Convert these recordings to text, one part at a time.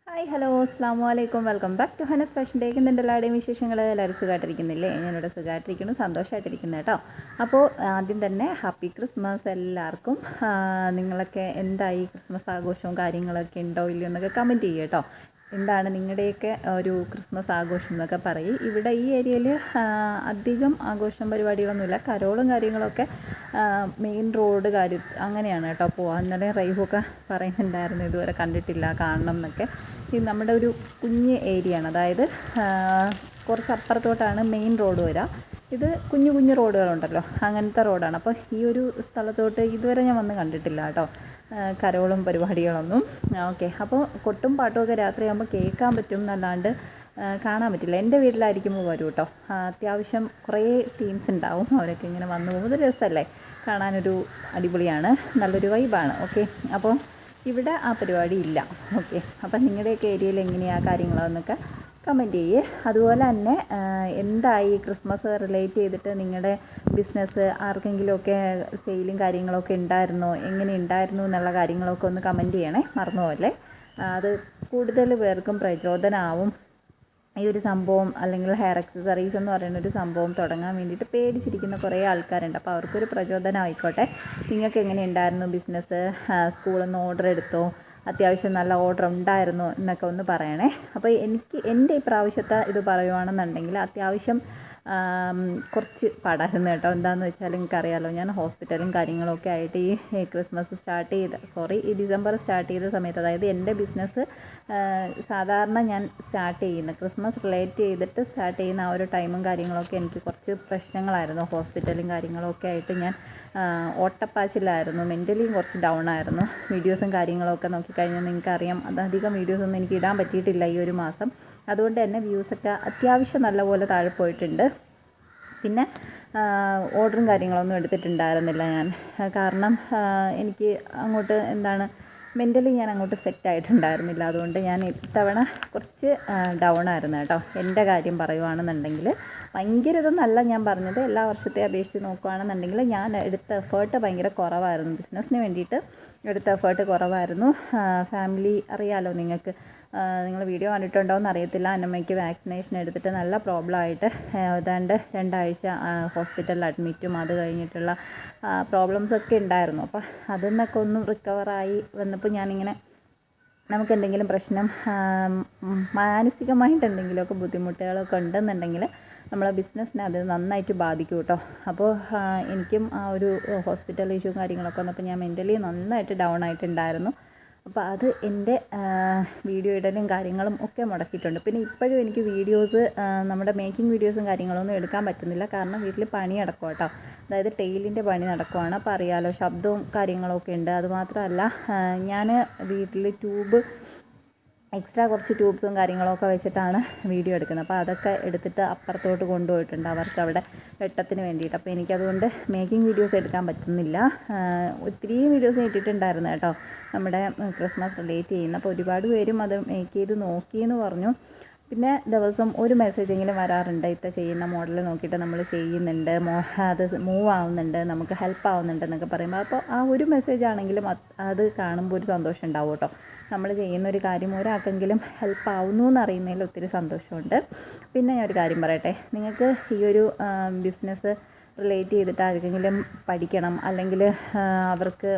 Hi hello അസ്സാം വലൈക്കും welcome back to Hanath fashion ഡേക്ക് എന്തുണ്ട് എല്ലാവരുടെയും വിശേഷങ്ങൾ. എല്ലാവരും സുഖമായിട്ടിരിക്കുന്നില്ലേ? ഞാനിവിടെ സുഖമായിട്ടിരിക്കുന്നു, സന്തോഷമായിട്ടിരിക്കുന്നു കേട്ടോ. അപ്പോൾ ആദ്യം തന്നെ ഹാപ്പി ക്രിസ്മസ് എല്ലാവർക്കും. നിങ്ങളൊക്കെ എന്തായി, ക്രിസ്മസ് ആഘോഷവും കാര്യങ്ങളൊക്കെ ഉണ്ടോ ഇല്ലയോ എന്നൊക്കെ കമൻറ്റ് ചെയ്യുക കേട്ടോ. എന്താണ് നിങ്ങളുടെയൊക്കെ ഒരു ക്രിസ്മസ് ആഘോഷം എന്നൊക്കെ പറയും. ഇവിടെ ഈ ഏരിയയിൽ അധികം ആഘോഷം പരിപാടികളൊന്നുമില്ല. കരോളും കാര്യങ്ങളൊക്കെ മെയിൻ റോഡ് കാര്യം അങ്ങനെയാണ് കേട്ടോ പോവാൻ. ഇന്നലെ റൈഹൊക്കെ പറയുന്നുണ്ടായിരുന്നു ഇതുവരെ കണ്ടിട്ടില്ല, കാണണം എന്നൊക്കെ. ഇത് നമ്മുടെ ഒരു കുഞ്ഞ് ഏരിയ ആണ്, അതായത് കുറച്ച് അപ്പുറത്തോട്ടാണ് മെയിൻ റോഡ് വരിക. ഇത് കുഞ്ഞു കുഞ്ഞു റോഡുകളുണ്ടല്ലോ, അങ്ങനത്തെ റോഡാണ്. അപ്പോൾ ഈ ഒരു സ്ഥലത്തോട്ട് ഇതുവരെ ഞാൻ വന്ന് കണ്ടിട്ടില്ല കേട്ടോ കരോളും പരിപാടികളൊന്നും. ഓക്കെ, അപ്പോൾ കൊട്ടും പാട്ടും ഒക്കെ രാത്രിയാകുമ്പോൾ കേൾക്കാൻ പറ്റും എന്നല്ലാണ്ട് കാണാൻ പറ്റില്ല. എൻ്റെ വീട്ടിലായിരിക്കുമ്പോൾ വരും കേട്ടോ. അത്യാവശ്യം കുറേ ടീംസ് ഉണ്ടാവും, അവരൊക്കെ ഇങ്ങനെ വന്നു പോകുന്നത് രസമല്ലേ കാണാനൊരു അടിപൊളിയാണ്, നല്ലൊരു വൈബാണ്. ഓക്കെ, അപ്പോൾ ഇവിടെ ആ പരിപാടി ഇല്ല. ഓക്കെ, അപ്പം നിങ്ങളുടെയൊക്കെ ഏരിയയിൽ എങ്ങനെയാണ് കാര്യങ്ങളെന്നൊക്കെ കമൻറ്റ് ചെയ്യേ. അതുപോലെ തന്നെ എന്തായി ക്രിസ്മസ് റിലേറ്റ് ചെയ്തിട്ട് നിങ്ങളുടെ ബിസിനസ് ആർക്കെങ്കിലുമൊക്കെ സെയിലും കാര്യങ്ങളൊക്കെ ഉണ്ടായിരുന്നോ, എങ്ങനെ ഉണ്ടായിരുന്നു എന്നുള്ള കാര്യങ്ങളൊക്കെ ഒന്ന് കമൻറ്റ് ചെയ്യണേ, മറന്നുപോലെ. അത് കൂടുതൽ പേർക്കും പ്രചോദനമാവും. ഈ ഒരു സംഭവം അല്ലെങ്കിൽ ഹെയർ അക്സസറീസ് എന്ന് പറയുന്ന ഒരു സംഭവം തുടങ്ങാൻ വേണ്ടിയിട്ട് പേടിച്ചിരിക്കുന്ന കുറേ ആൾക്കാരുണ്ട്. അപ്പോൾ അവർക്കൊരു പ്രചോദനം ആയിക്കോട്ടെ. നിങ്ങൾക്ക് എങ്ങനെ ഉണ്ടായിരുന്നു ബിസിനസ്? സ്കൂളിൽ നിന്ന് ഓർഡർ എടുത്തോ? അത്യാവശ്യം നല്ല ഓർഡർ ഉണ്ടായിരുന്നു എന്നൊക്കെ ഒന്ന് പറയണേ. അപ്പോൾ എൻ്റെ ഈ പ്രാവശ്യത്തെ ഇത് പറയുവാണെന്നുണ്ടെങ്കിൽ അത്യാവശ്യം കുറച്ച് പാടായിരുന്നു കേട്ടോ. എന്താണെന്ന് വെച്ചാൽ നിങ്ങൾക്കറിയാമല്ലോ, ഞാൻ ഹോസ്പിറ്റലും കാര്യങ്ങളൊക്കെ ആയിട്ട് ഈ ക്രിസ്മസ് ഈ ഡിസംബർ സ്റ്റാർട്ട് ചെയ്ത സമയത്ത്, അതായത് എൻ്റെ ബിസിനസ് സാധാരണ ഞാൻ സ്റ്റാർട്ട് ചെയ്യുന്ന ക്രിസ്മസ് റിലേറ്റ് ചെയ്തിട്ട് സ്റ്റാർട്ട് ചെയ്യുന്ന ആ ഒരു ടൈമും കാര്യങ്ങളൊക്കെ എനിക്ക് കുറച്ച് പ്രശ്നങ്ങളായിരുന്നു. ഹോസ്പിറ്റലും കാര്യങ്ങളൊക്കെ ആയിട്ട് ഞാൻ ഓട്ടപ്പാച്ചിലായിരുന്നു, മെൻ്റലിയും കുറച്ച് ഡൗൺ ആയിരുന്നു. വീഡിയോസും കാര്യങ്ങളൊക്കെ നോക്കിക്കഴിഞ്ഞാൽ നിങ്ങൾക്കറിയാം, അധികം വീഡിയോസൊന്നും എനിക്ക് ഇടാൻ പറ്റിയിട്ടില്ല ഈ ഒരു മാസം. അതുകൊണ്ട് തന്നെ വ്യൂസൊക്കെ അത്യാവശ്യം നല്ലപോലെ താഴെ പോയിട്ടുണ്ട്. പിന്നെ ഓർഡറും കാര്യങ്ങളൊന്നും എടുത്തിട്ടുണ്ടായിരുന്നില്ല ഞാൻ, കാരണം എനിക്ക് അങ്ങോട്ട് മെൻ്റലി ഞാൻ അങ്ങോട്ട് സെറ്റായിട്ടുണ്ടായിരുന്നില്ല. അതുകൊണ്ട് ഞാൻ ഇത്തവണ കുറച്ച് ഡൗൺ ആയിരുന്നു കേട്ടോ. എൻ്റെ കാര്യം പറയുവാണെന്നുണ്ടെങ്കിൽ ഭയങ്കര ഇതൊന്നല്ല ഞാൻ പറഞ്ഞത്, എല്ലാ വർഷത്തെ അപേക്ഷിച്ച് നോക്കുകയാണെന്നുണ്ടെങ്കിൽ ഞാൻ എടുത്ത എഫേർട്ട് ഭയങ്കര കുറവായിരുന്നു. ബിസിനസ്സിന് വേണ്ടിയിട്ട് എടുത്ത എഫേർട്ട് കുറവായിരുന്നു. ഫാമിലി അറിയാമല്ലോ നിങ്ങൾക്ക്, നിങ്ങൾ വീഡിയോ കണ്ടിട്ടുണ്ടോ എന്ന് അറിയത്തില്ല. അന്നമ്മയ്ക്ക് വാക്സിനേഷൻ എടുത്തിട്ട് നല്ല പ്രോബ്ലം ആയിട്ട് ഏതാണ്ട് 2 ആഴ്ച ഹോസ്പിറ്റലിൽ അഡ്മിറ്റും അത് കഴിഞ്ഞിട്ടുള്ള പ്രോബ്ലംസൊക്കെ ഉണ്ടായിരുന്നു. അപ്പോൾ അതിൽ നിന്നൊക്കെ ഒന്ന് റിക്കവറായി വന്നപ്പോൾ ഞാനിങ്ങനെ, നമുക്കെന്തെങ്കിലും പ്രശ്നം മാനസികമായിട്ട് എന്തെങ്കിലുമൊക്കെ ബുദ്ധിമുട്ടുകളൊക്കെ ഉണ്ടെന്നുണ്ടെങ്കിൽ നമ്മളെ ബിസിനസ്സിനെ അത് നന്നായിട്ട് ബാധിക്കും കേട്ടോ. അപ്പോൾ എനിക്കും ആ ഒരു ഹോസ്പിറ്റൽ ഇഷ്യൂ കാര്യങ്ങളൊക്കെ വന്നപ്പോൾ ഞാൻ മെൻ്റലി നന്നായിട്ട് ഡൗൺ ആയിട്ടുണ്ടായിരുന്നു. അപ്പോൾ അത് എൻ്റെ വീഡിയോ ഇടലും കാര്യങ്ങളും ഒക്കെ മുടക്കിയിട്ടുണ്ട്. പിന്നെ ഇപ്പോഴും എനിക്ക് വീഡിയോസ്, നമ്മുടെ മേക്കിംഗ് വീഡിയോസും കാര്യങ്ങളൊന്നും എടുക്കാൻ പറ്റുന്നില്ല. കാരണം വീട്ടിൽ പണി നടക്കുക കേട്ടോ, അതായത് ടെയിലിൻ്റെ പണി നടക്കുവാണ്. അപ്പോൾ അറിയാമല്ലോ, ശബ്ദവും കാര്യങ്ങളൊക്കെ ഉണ്ട്. അതുമാത്രമല്ല, ഞാൻ വീട്ടിൽ എക്സ്ട്രാ കുറച്ച് ട്യൂബ്സും കാര്യങ്ങളൊക്കെ വെച്ചിട്ടാണ് വീഡിയോ എടുക്കുന്നത്. അപ്പോൾ അതൊക്കെ എടുത്തിട്ട് അപ്പുറത്തോട്ട് കൊണ്ടുപോയിട്ടുണ്ട് അവർക്ക് അവിടെ വെട്ടത്തിന് വേണ്ടിയിട്ട്. അപ്പോൾ എനിക്കതുകൊണ്ട് മേക്കിംഗ് വീഡിയോസ് എടുക്കാൻ പറ്റുന്നില്ല. ഒത്തിരി വീഡിയോസ് ഇട്ടിട്ടുണ്ടായിരുന്നു കേട്ടോ നമ്മുടെ ക്രിസ്മസ് റിലേറ്റ് ചെയ്യുന്ന. അപ്പോൾ ഒരുപാട് പേരും അത് മേക്ക് ചെയ്ത് നോക്കിയെന്ന് പറഞ്ഞു. പിന്നെ ദിവസം ഒരു മെസ്സേജെങ്കിലും വരാറുണ്ട്, ഇത്ത ചെയ്യുന്ന മോഡൽ നോക്കിയിട്ട് നമ്മൾ ചെയ്യുന്നുണ്ട്, അത് മൂവ് ആവുന്നുണ്ട്, നമുക്ക് ഹെൽപ്പ് ആവുന്നുണ്ട് എന്നൊക്കെ പറയുമ്പോൾ, അപ്പോൾ ആ ഒരു മെസ്സേജ് ആണെങ്കിലും അത് കാണുമ്പോൾ ഒരു സന്തോഷം ഉണ്ടാവും കേട്ടോ. നമ്മൾ ചെയ്യുന്നൊരു കാര്യം ഒരാൾക്കെങ്കിലും ഹെൽപ്പ് ആവുന്നു എന്നറിയുന്നതിൽ ഒത്തിരി സന്തോഷമുണ്ട്. പിന്നെ ഞാൻ ഒരു കാര്യം പറയട്ടെ, നിങ്ങൾക്ക് ഈ ഒരു ബിസിനസ് റിലേറ്റ് ചെയ്തിട്ട് ആർക്കെങ്കിലും പഠിക്കണം, അല്ലെങ്കിൽ അവർക്ക്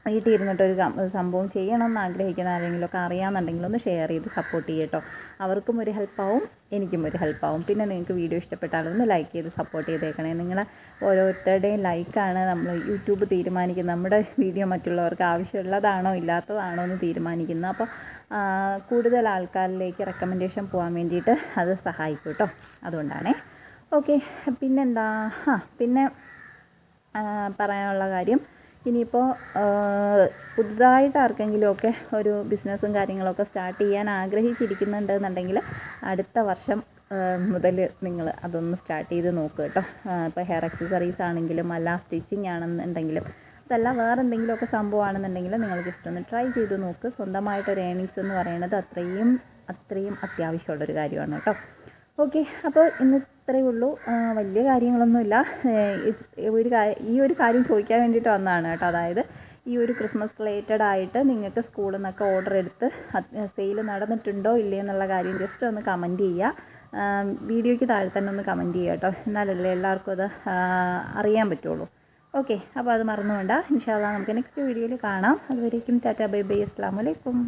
വീട്ടിൽ ഇരുന്നിട്ടൊരു സംഭവം ചെയ്യണം എന്ന് ആഗ്രഹിക്കുന്ന ആരെങ്കിലുമൊക്കെ അറിയാമെന്നുണ്ടെങ്കിൽ ഒന്ന് ഷെയർ ചെയ്ത് സപ്പോർട്ട് ചെയ്യട്ടോ. അവർക്കും ഒരു ഹെൽപ്പാവും, എനിക്കും ഒരു ഹെൽപ്പാവും. പിന്നെ നിങ്ങൾക്ക് വീഡിയോ ഇഷ്ടപ്പെട്ടാലൊന്ന് ലൈക്ക് ചെയ്ത് സപ്പോർട്ട് ചെയ്തേക്കണേ. നിങ്ങളെ ഓരോരുത്തരുടെയും ലൈക്കാണ് നമ്മൾ യൂട്യൂബ് തീരുമാനിക്കുന്നത്, നമ്മുടെ വീഡിയോ മറ്റുള്ളവർക്ക് ആവശ്യമുള്ളതാണോ ഇല്ലാത്തതാണോ എന്ന് തീരുമാനിക്കുന്നത്. അപ്പോൾ കൂടുതൽ ആൾക്കാരിലേക്ക് റെക്കമെൻഡേഷൻ പോകാൻ വേണ്ടിയിട്ട് അത് സഹായിക്കും കേട്ടോ, അതുകൊണ്ടാണേ. ഓക്കെ, പിന്നെന്താ, പിന്നെ പറയാനുള്ള കാര്യം, ഇനിയിപ്പോൾ പുതുതായിട്ട് ആർക്കെങ്കിലുമൊക്കെ ഒരു ബിസിനസ്സും കാര്യങ്ങളൊക്കെ സ്റ്റാർട്ട് ചെയ്യാൻ ആഗ്രഹിച്ചിരിക്കുന്നുണ്ടെന്നുണ്ടെങ്കിൽ അടുത്ത വർഷം മുതൽ നിങ്ങൾ അതൊന്ന് സ്റ്റാർട്ട് ചെയ്ത് നോക്കുക കേട്ടോ. ഇപ്പോൾ ഹെയർ അക്സസറീസ് ആണെങ്കിലും അല്ല സ്റ്റിച്ചിങ് ആണെന്നുണ്ടെങ്കിലും അതല്ല വേറെ എന്തെങ്കിലുമൊക്കെ സംഭവമാണെന്നുണ്ടെങ്കിൽ നിങ്ങൾ ജസ്റ്റ് ഒന്ന് ട്രൈ ചെയ്ത് നോക്ക്. സ്വന്തമായിട്ടൊരു ഏണിങ്സ് എന്ന് പറയുന്നത് അത്രയും അത്യാവശ്യമുള്ളൊരു കാര്യമാണ് കേട്ടോ. ഓക്കെ, അപ്പോൾ ഇന്ന് ഇത്രയേ ഉള്ളൂ. വലിയ കാര്യങ്ങളൊന്നുമില്ല. ഈ ഒരു കാര്യം ചോദിക്കാൻ വേണ്ടിയിട്ട് വന്നതാണ് കേട്ടോ. അതായത് ഈ ഒരു ക്രിസ്മസ് റിലേറ്റഡ് ആയിട്ട് നിങ്ങൾക്ക് സ്കൂളിൽ നിന്നൊക്കെ ഓർഡർ എടുത്ത് സെയിൽ നടന്നിട്ടുണ്ടോ ഇല്ലേ എന്നുള്ള കാര്യം ജസ്റ്റ് ഒന്ന് കമൻറ്റ് ചെയ്യുക. വീഡിയോയ്ക്ക് താഴെ തന്നെ ഒന്ന് കമൻറ്റ് ചെയ്യുക കേട്ടോ, എന്നാലല്ലേ എല്ലാവർക്കും അത് അറിയാൻ പറ്റുള്ളൂ. ഓക്കെ, അപ്പോൾ അത് മറന്നു വേണ്ട. ഇൻഷാ അല്ലാഹ് നമുക്ക് നെക്സ്റ്റ് വീഡിയോയിൽ കാണാം. അതുവരേക്കും ടാറ്റാ ബൈ ബൈ, അസ്സലാമു അലൈക്കും.